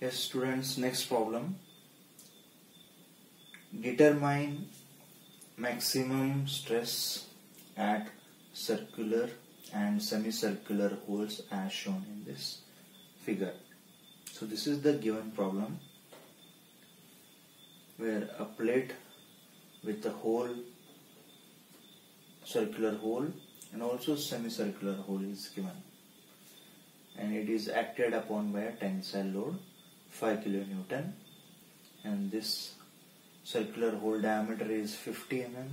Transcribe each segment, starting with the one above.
Yes, students, next problem. Determine maximum stress at circular and semicircular holes as shown in this figure. So this is the given problem where a plate with a hole, circular hole and also semicircular hole is given, and it is acted upon by a tensile load 5 kN, and this circular hole diameter is 50 mm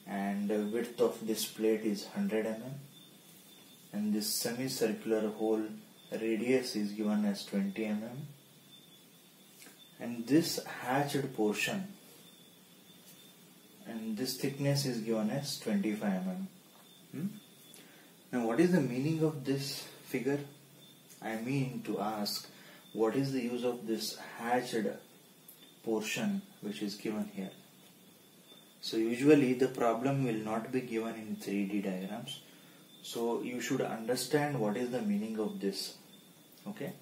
and the width of this plate is 100 mm, and this semicircular hole radius is given as 20 mm, and this hatched portion and this thickness is given as 25 mm. Now what is the meaning of this figure? I mean to ask, what is the use of this hatched portion which is given here? So usually the problem will not be given in 3D diagrams, so you should understand what is the meaning of this. Okay,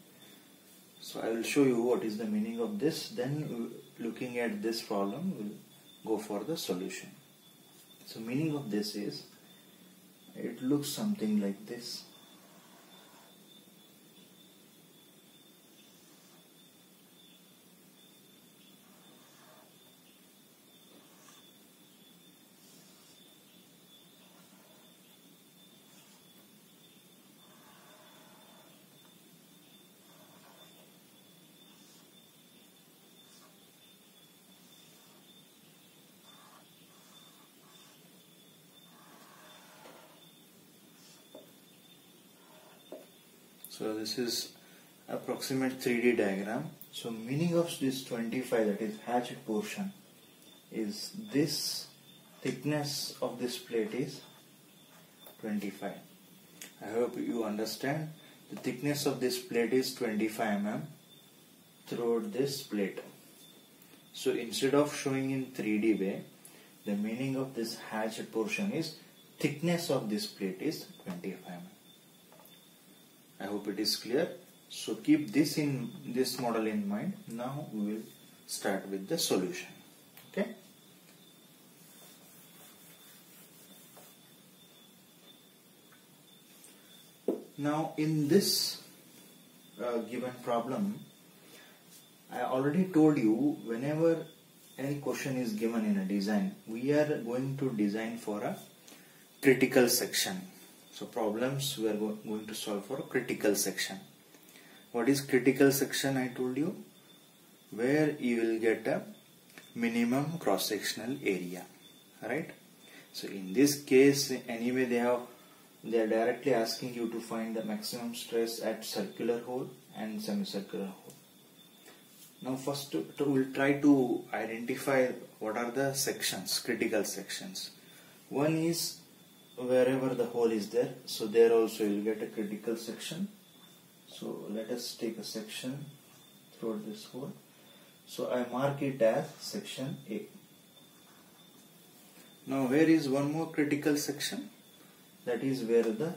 so I will show you what is the meaning of this, then looking at this problem we'll go for the solution. So meaning of this is, it looks something like this. So this is approximate 3D diagram. So meaning of this 25, that is hatched portion, is this thickness of this plate is 25. I hope you understand. The thickness of this plate is 25 mm throughout this plate. So instead of showing in 3D way, the meaning of this hatched portion is thickness of this plate is 25 mm. I hope it is clear. So keep this model in mind. Now we will start with the solution. Okay. Now in this given problem, I already told you, whenever any question is given in a design, we are going to design for a critical section. So problems we are going to solve for a critical section. What is critical section? I told you, where you will get a minimum cross-sectional area, right? So in this case, anyway, they are directly asking you to find the maximum stress at circular hole and semicircular hole. Now first we'll try to identify what are the sections, critical sections. One is wherever the hole is there, so there also you will get a critical section. So let us take a section through this hole. So I mark it as section A. Now where is one more critical section? That is where the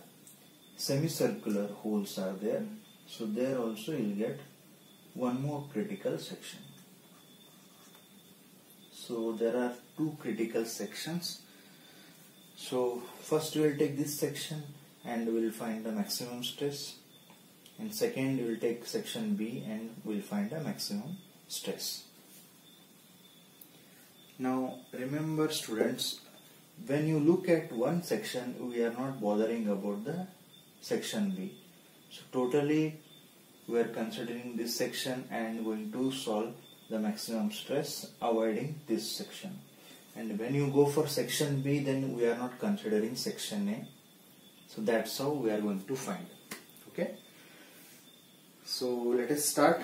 semicircular holes are there. So there also you will get one more critical section. So there are two critical sections. So first we will take this section and we will find the maximum stress, and second we will take section B and we will find the maximum stress. Now remember students, when you look at one section, we are not bothering about the section B. So totally we are considering this section and going to solve the maximum stress, avoiding this section. And when you go for section B, then we are not considering section A. So that's how we are going to find. Okay. So let us start.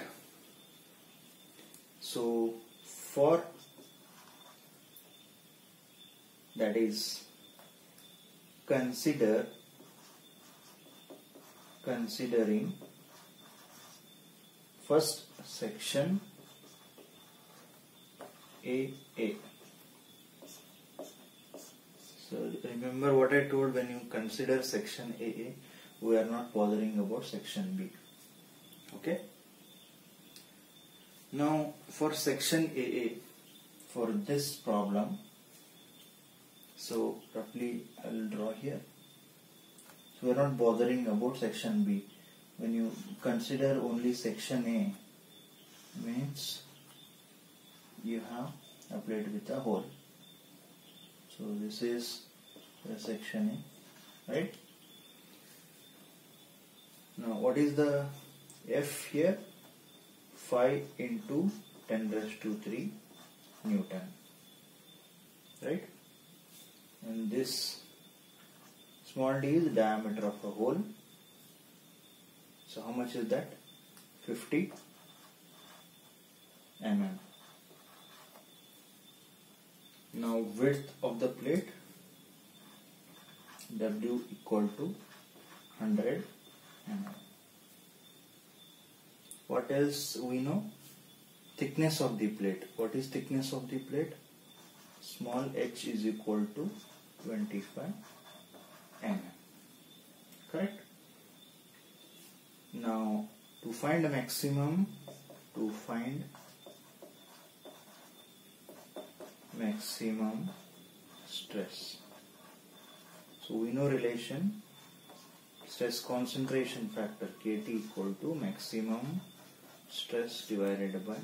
So for that is considering first section AA. So remember what I told, when you consider section AA, we are not bothering about section B. Okay. Now for section AA, for this problem, so roughly I will draw here. So we are not bothering about section B. When you consider only section A, means you have applied with a hole. So this is the section A, right? Now what is the F here? 5 into 10 raised to 3 Newton, right? And this small d is the diameter of a hole. So how much is that? 50 mm. Now width of the plate, W equal to 100 mm. What else we know? Thickness of the plate. What is thickness of the plate? Small h is equal to 25 mm. Correct? Now to find a maximum, stress. So we know relation stress concentration factor Kt equal to maximum stress divided by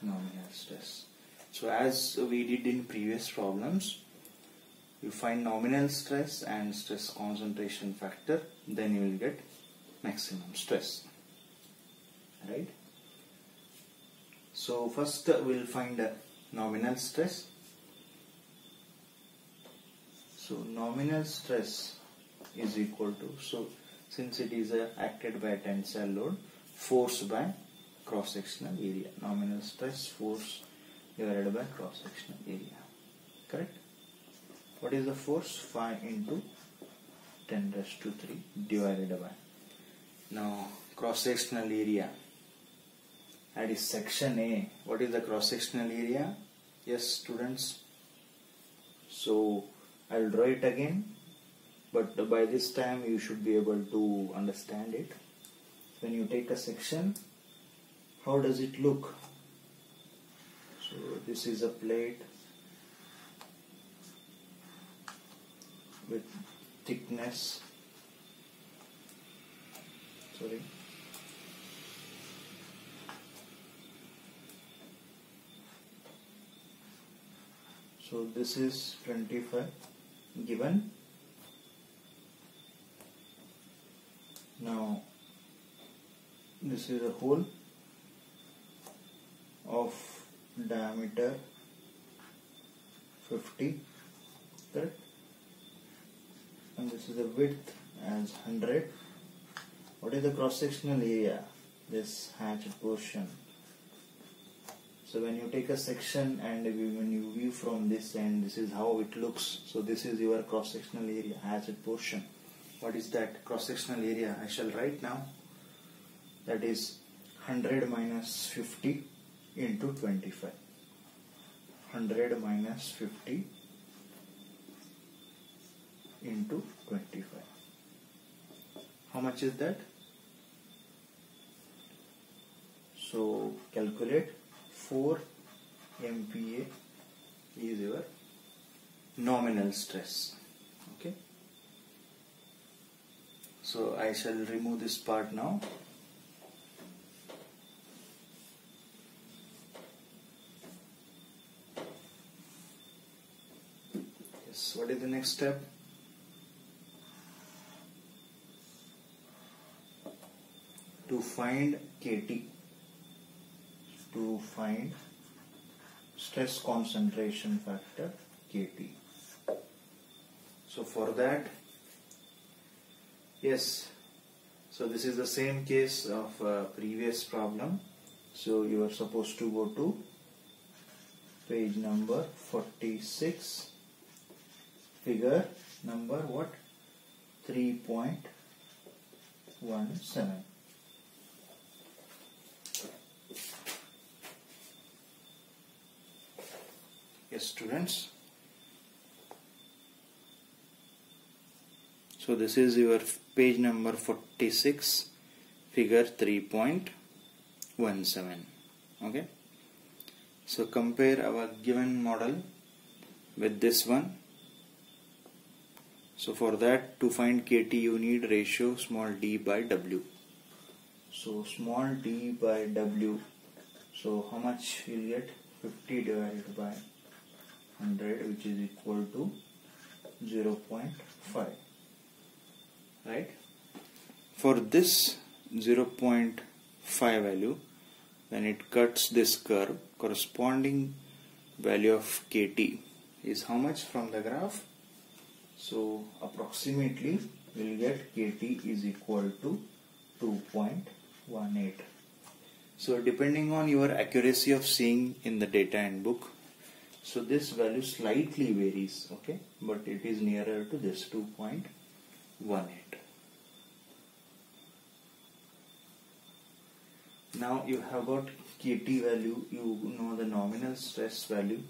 nominal stress. So as we did in previous problems, you find nominal stress and stress concentration factor, then you will get maximum stress, right? So first we will find nominal stress. So nominal stress is equal to, so since it is acted by a tensile load, force by cross sectional area. Nominal stress, force divided by cross sectional area. Correct? What is the force? 5 into 10 raised to 3 divided by. Now cross sectional area, that is section A. What is the cross sectional area? Yes, students. So I will draw it again, but by this time you should be able to understand it. When you take a section, how does it look? So this is a plate with thickness, so this is 25 given. Now this is a hole of diameter 50, correct? And this is the width as 100. What is the cross sectional area? This hatched portion. So when you take a section and when you view from this end, this is how it looks. So this is your cross sectional area, hatched portion. What is that cross sectional area? I shall write now. That is 100 minus 50 into 25. 100 minus 50 into 25. How much is that? So calculate. 4 MPa is your nominal stress. Okay. So I shall remove this part now. Yes. What is the next step? To find Kt. To find stress concentration factor Kt. So for that, yes, so this is the same case of previous problem. So you are supposed to go to page number 46, figure number what? 3.17. Yes, students. So this is your page number 46, figure 3.17. 0.17. Okay, so compare our given model with this one. So for that, to find KT, you need ratio small d by w. So small d by w, so how much you'll get? 50 divided by 100, which is equal to 0.5, right? For this 0.5 value, when it cuts this curve, corresponding value of KT is how much from the graph? So approximately we'll get KT is equal to 2.18. So depending on your accuracy of seeing in the data handbook, so this value slightly varies, okay, but it is nearer to this 2.18. Now you have got KT value, you know the nominal stress value,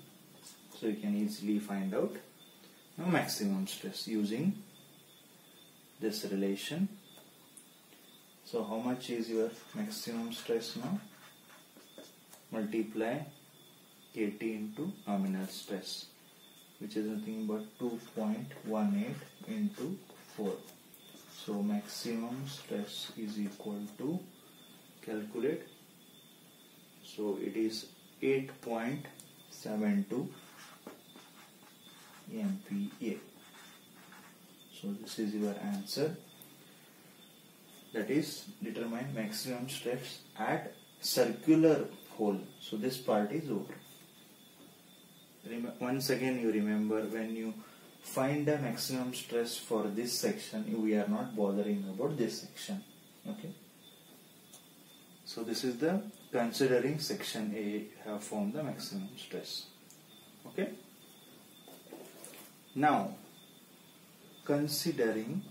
so you can easily find out now maximum stress using this relation. So how much is your maximum stress now? Multiply KT into nominal stress, which is nothing but 2.18 into 4. So maximum stress is equal to, calculate, so it is 8.72 MPa. So this is your answer, that is determine maximum stress at circular hole. So this part is over. Once again you remember, when you find the maximum stress for this section, we are not bothering about this section, okay. So this is the considering section A, you have found the maximum stress, okay. Now considering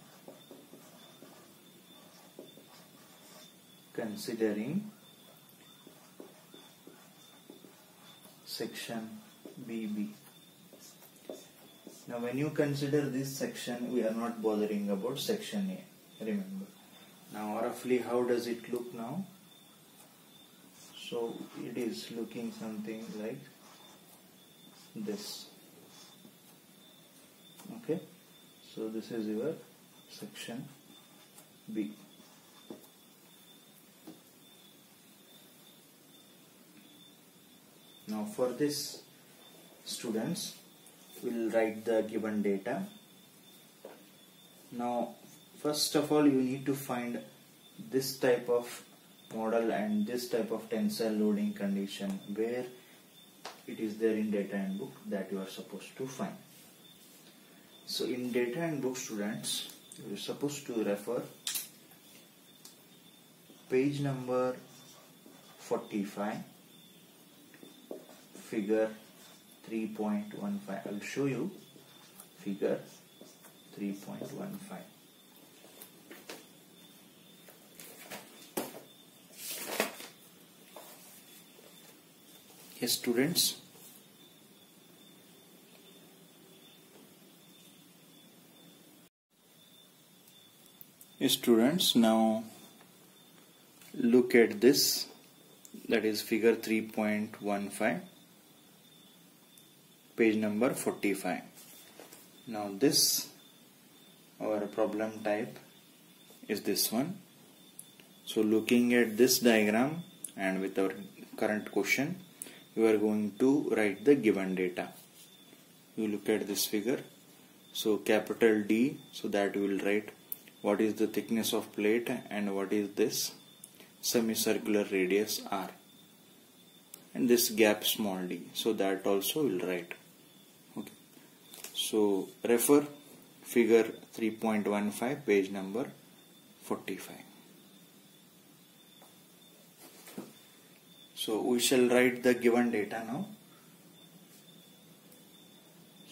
section BB. Now when you consider this section, we are not bothering about section A, remember. Now roughly how does it look now? So it is looking something like this, okay. So this is your section B. Now for this, students will write the given data. Now first of all, you need to find this type of model and this type of tensile loading condition where it is there in data handbook, that you are supposed to find. So in data handbook, students, you are supposed to refer page number 45, figure 3.15. I will show you figure 3.15. Yes, students. Students, now look at this, that is figure 3.15, page number 45. Now this, our problem type is this one. So looking at this diagram and with our current question, you are going to write the given data. You look at this figure, so capital D, so that we will write what is the thickness of plate and what is this semicircular radius R, and this gap small d, so that also will write, okay. So refer figure 3.15, page number 45. So we shall write the given data now.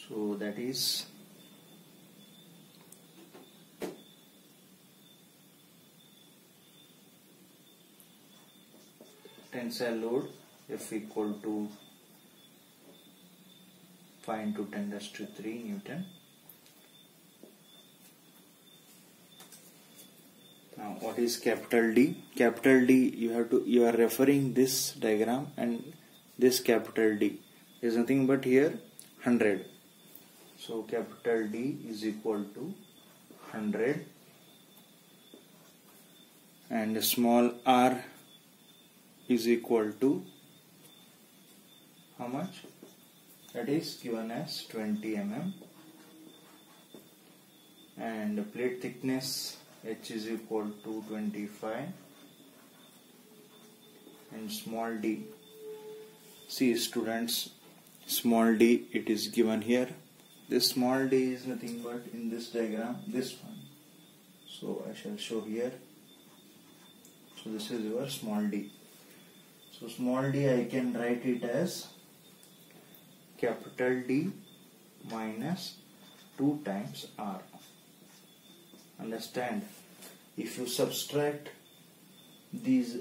So that is tensile load F equal to 5 into 10⁻³ Newton. Now what is capital D? Capital D, you are referring this diagram, and this capital D is nothing but here 100. So capital D is equal to 100, and small r is equal to how much? That is given as 20 mm, and plate thickness H is equal to 25, and small d. See students, small d, it is given here. This small d is nothing but in this diagram, this one. So I shall show here. So this is your small d. So small d, I can write it as capital D minus 2 times r. Understand? If you subtract these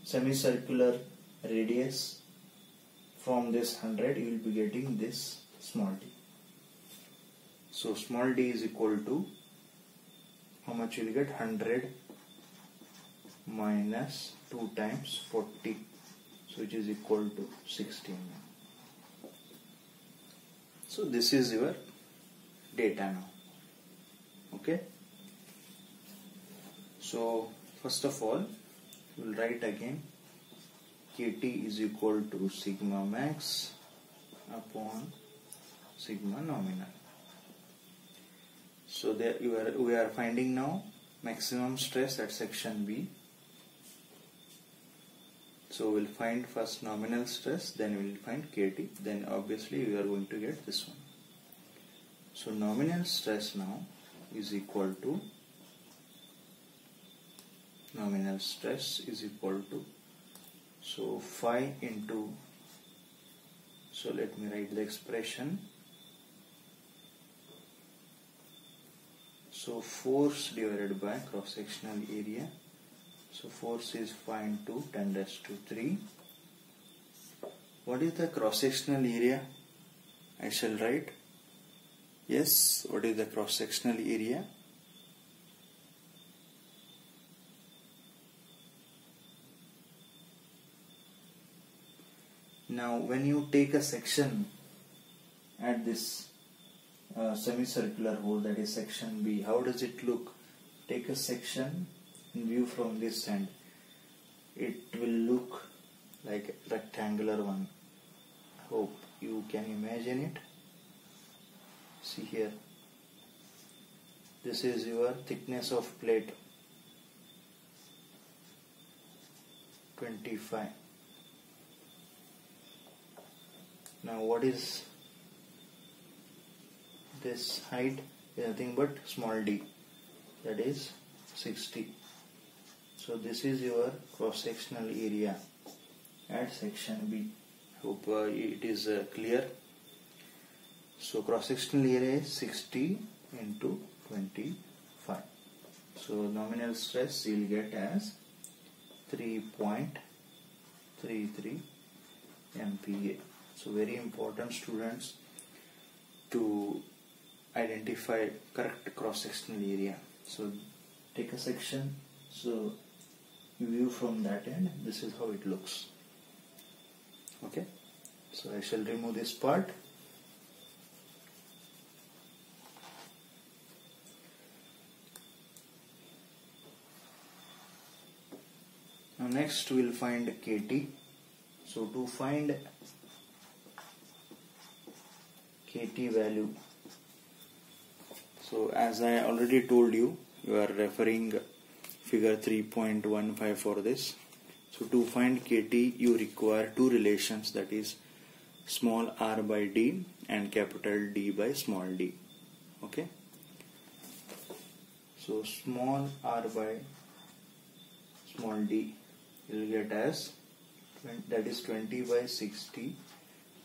semicircular radius from this 100, you will be getting this small d. So small d is equal to how much you will get? 100 minus 2 times 40, so which is equal to 16. So this is your data now. Okay. So first of all, we will write again KT is equal to sigma max upon sigma nominal. So there we are finding now maximum stress at section B. So we'll find first nominal stress, then we'll find KT, then obviously we are going to get this one. So nominal stress now is equal to so phi into, so let me write the expression. So force divided by cross sectional area. So force is phi into 10⁻⁵. What is the cross sectional area? I shall write. Yes, what is the cross sectional area? Now when you take a section at this semicircular hole, that is section B, how does it look? Take a section in view from this end. It will look like a rectangular one. Hope you can imagine it. See here, this is your thickness of plate 25. Now what is this height? Is nothing but small d, that is 60. So this is your cross sectional area at section B. Hope it is clear. So cross sectional area is 60 into 25. So nominal stress you will get as 3.33 MPa. So very important students to identify correct cross sectional area. So take a section, so you view from that end, this is how it looks. Okay, so I shall remove this part. Now next we will find KT. So to find KT value, so as I already told you, you are referring figure 3.15 for this. So to find KT you require two relations, that is small r by d and capital D by small d. Okay, so small r by small d you will get as, that is 20 by 60,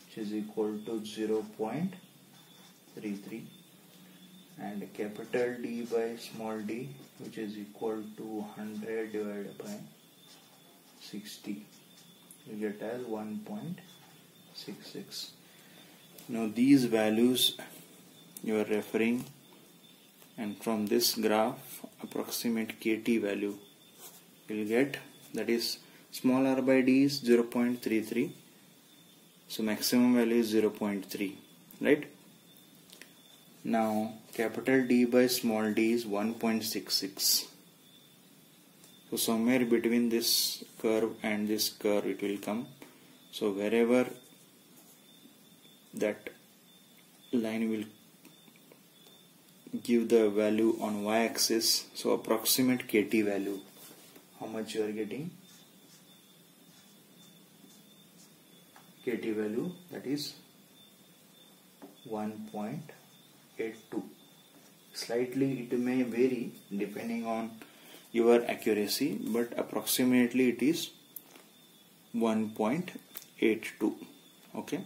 which is equal to 0.33, and capital D by small d, which is equal to 100 divided by 60, you get as 1.66. Now these values you are referring and from this graph approximate KT value you will get, that is small r by d is 0.33, so maximum value is 0.3, right? Now capital D by small d is 1.66, so somewhere between this curve and this curve it will come. So wherever that line will give the value on y-axis, so approximate KT value, how much you are getting? KT value, that is 1.82. Slightly it may vary depending on your accuracy, but approximately it is 1.82. okay.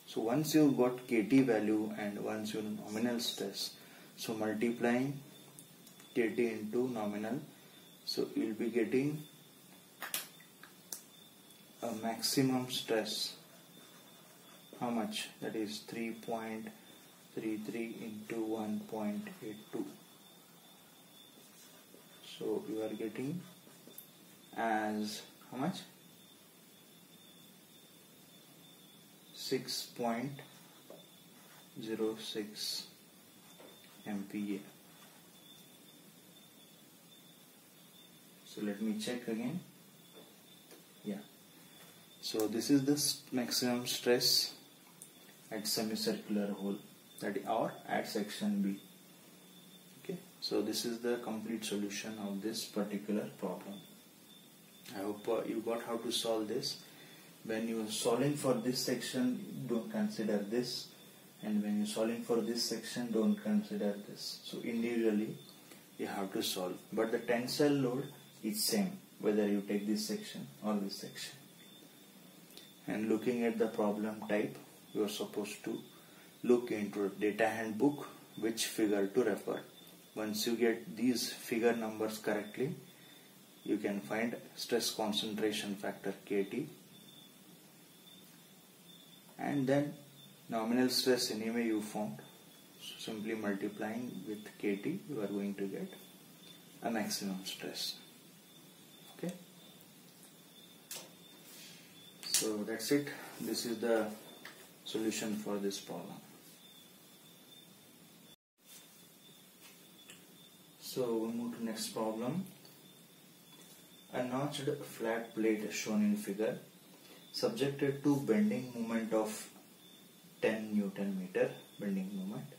So once you got KT value and once you nominal stress, so multiplying KT into nominal, so you will be getting a maximum stress. How much? That is 3.33 into 1.82. So you are getting as how much? 6.06 MPa. So let me check again. Yeah. So this is the maximum stress at semicircular hole, that is, or at section B. Okay. So this is the complete solution of this particular problem. I hope you got how to solve this. When you are solving for this section, don't consider this, and when you are solving for this section, don't consider this. So individually you have to solve, but the tensile load is same whether you take this section or this section. And looking at the problem type, you are supposed to look into data handbook which figure to refer. Once you get these figure numbers correctly, you can find stress concentration factor KT, and then nominal stress anyway you found, so simply multiplying with KT you are going to get a maximum stress. Okay, so that's it. This is the solution for this problem. So we move to next problem. A notched flat plate shown in figure, subjected to bending moment of 10 Newton meter bending moment.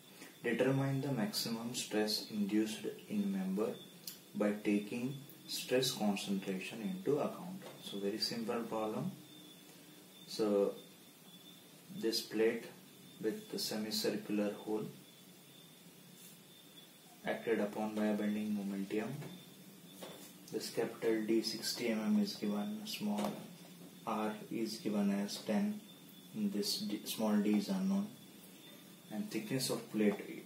Determine the maximum stress induced in member by taking stress concentration into account. So very simple problem. So this plate with the semicircular hole acted upon by a bending momentum. This capital D 60 mm is given, small r is given as 10, this small d is unknown, and thickness of plate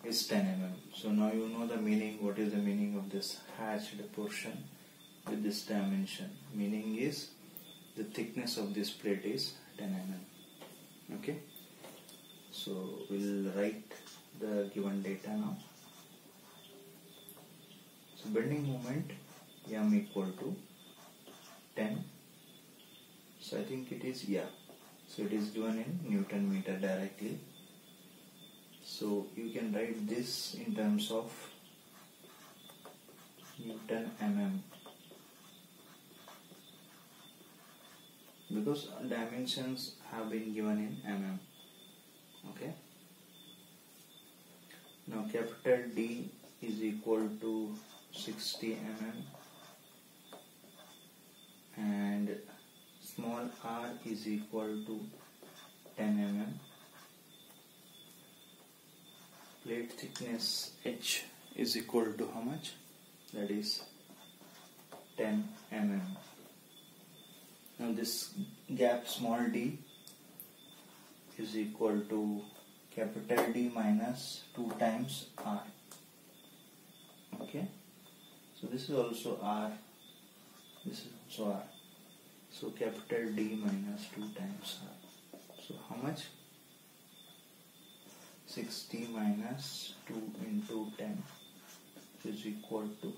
is 10 mm. So now you know the meaning. What is the meaning of this hatched portion with this dimension? Meaning is the thickness of this plate is 10 mm. Okay, so we'll write the given data now. So bending moment m equal to 10. So I think it is, yeah, so it is given in Newton meter directly. So you can write this in terms of Newton mm, because dimensions have been given in mm. Okay, now capital D is equal to 60 mm and small r is equal to 10 mm. Plate thickness h is equal to how much? That is 10 mm. Now this gap small d is equal to capital D minus 2 times r. Okay, so this is also r, this is also r. So capital D minus 2 times r. So how much? 60 minus 2 into 10 is equal to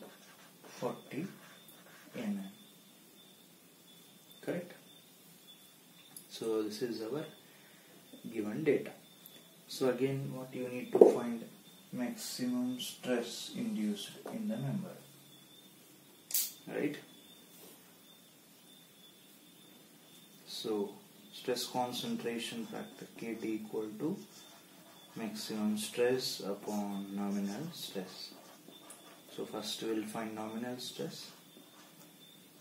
40 Nm. Correct? So this is our given data. So again, what you need to find maximum stress induced in the member, right? So stress concentration factor Kt equal to maximum stress upon nominal stress. So first we will find nominal stress.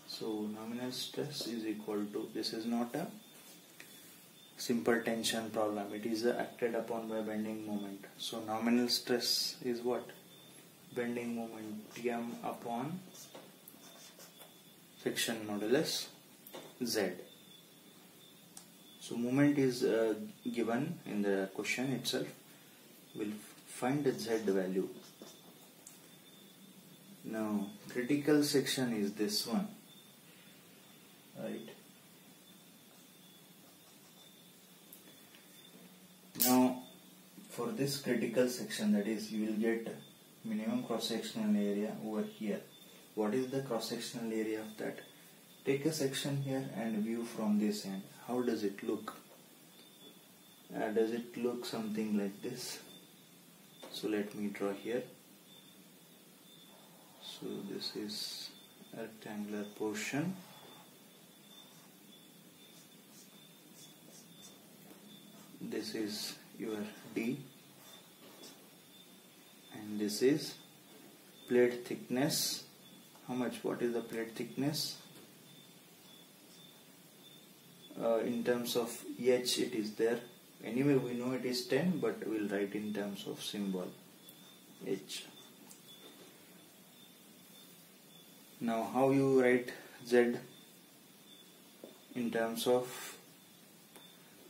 So nominal stress is equal to, this is not a simple tension problem, it is acted upon by bending moment. So nominal stress is what? Bending moment M upon friction modulus Z. So moment is given in the question itself. We'll find the Z value. Now critical section is this one, right? Now for this critical section, that is, you will get minimum cross-sectional area over here. What is the cross-sectional area of that? Take a section here and view from this end. How does it look? Does it look something like this? So let me draw here. So this is a rectangular portion. This is your D, and this is plate thickness. How much? What is the plate thickness? In terms of H it is there. Anyway, we know it is 10, but we'll write in terms of symbol H. Now how you write Z in terms of,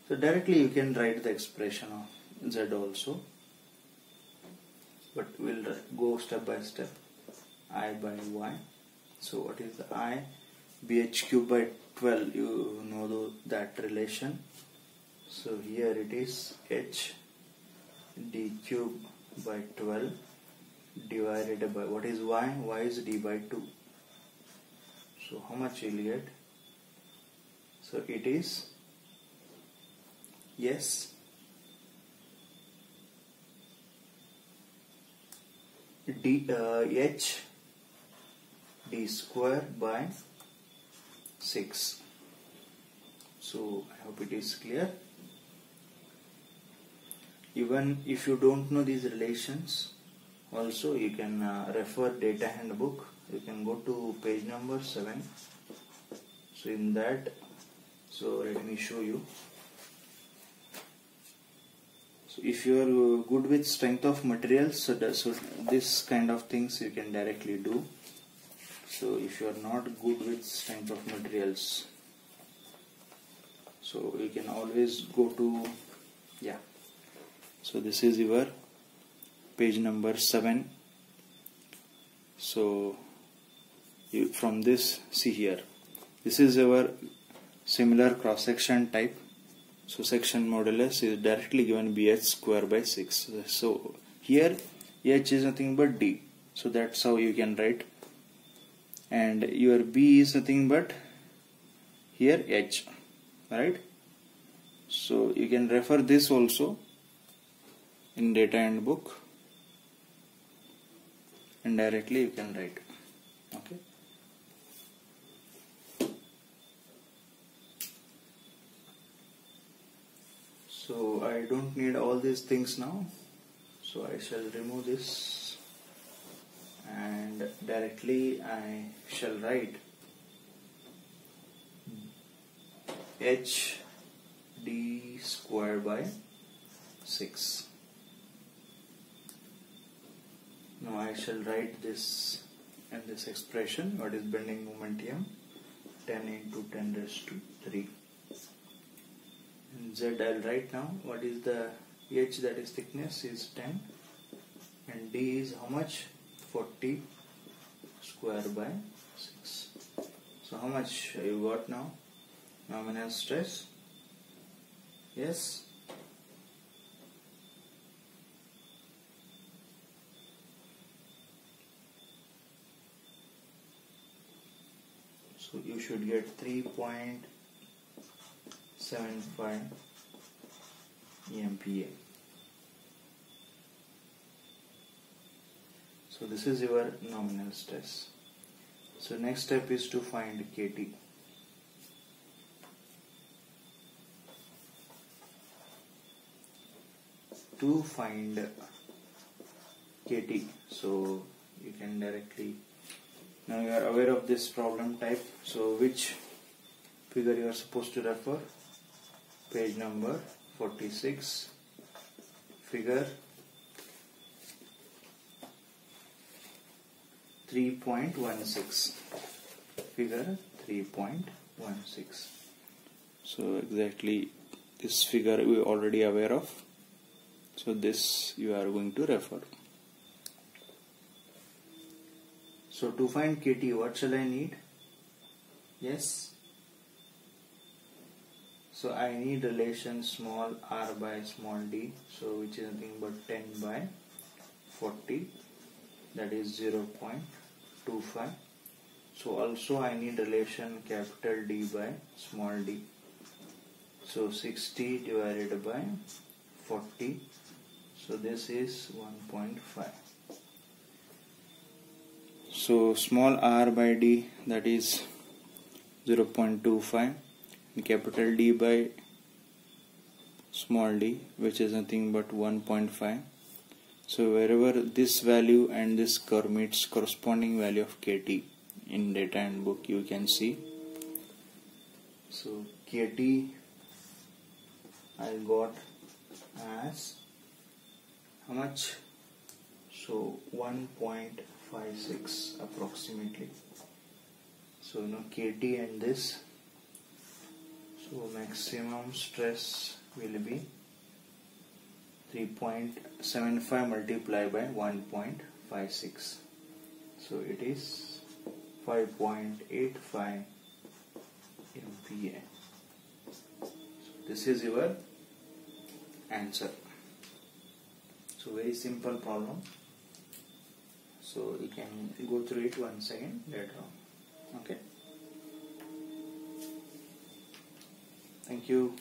so directly you can write the expression of Z also, but we'll go step by step. I by Y. So what is the I? BH cube by 12, you know that relation. So here it is H D cube by 12 divided by, what is Y? Y is D by 2. So how much you will get? So it is, yes, H D square by 6. So I hope it is clear. Even if you don't know these relations, also you can refer data handbook. You can go to page number 7. So in that, so let me show you. So if you are good with strength of materials, so this kind of things you can directly do. So if you are not good with strength of materials, so you can always go to, yeah. So this is your page number 7. So you, from this, see here, this is our similar cross section type. So section modulus is directly given BH square by 6. So here H is nothing but D. So that's how you can write. And your B is nothing but here H, right? So you can refer this also in data handbook, and directly you can write. Okay. So I don't need all these things now. So I shall remove this and directly I shall write H D square by 6. Now I shall write this in this expression. What is bending moment M? 10 into 10 raised to 3. And Z I'll write now. What is the H, that is thickness, is 10, and D is how much? 40 square by 6. So how much you got now? Nominal stress. Yes. So you should get 3.75 MPa. So this is your nominal stress. So next step is to find Kt. To find Kt, so you can directly, now you are aware of this problem type, so which figure you are supposed to refer? Page number 46, figure 3.16, figure 3.16. So exactly this figure we are already aware of, so this you are going to refer. So to find Kt, what shall I need? Yes. So I need relation small r by small d, so which is nothing but 10 by 40, that is 0.25. So also I need relation capital D by small d. So 60 divided by 40, so this is 1.5. So small r by d, that is 0.25, and capital D by small d, which is nothing but 1.5. So wherever this value and this curve meets corresponding value of Kt in data and book, you can see. So Kt I got as how much? So 1.56 approximately. So now Kt and this, so maximum stress will be 3.75 multiplied by 1.56. So it is 5.85 MPa. So this is your answer. So very simple problem. So you can go through it once again later on. Okay. Thank you.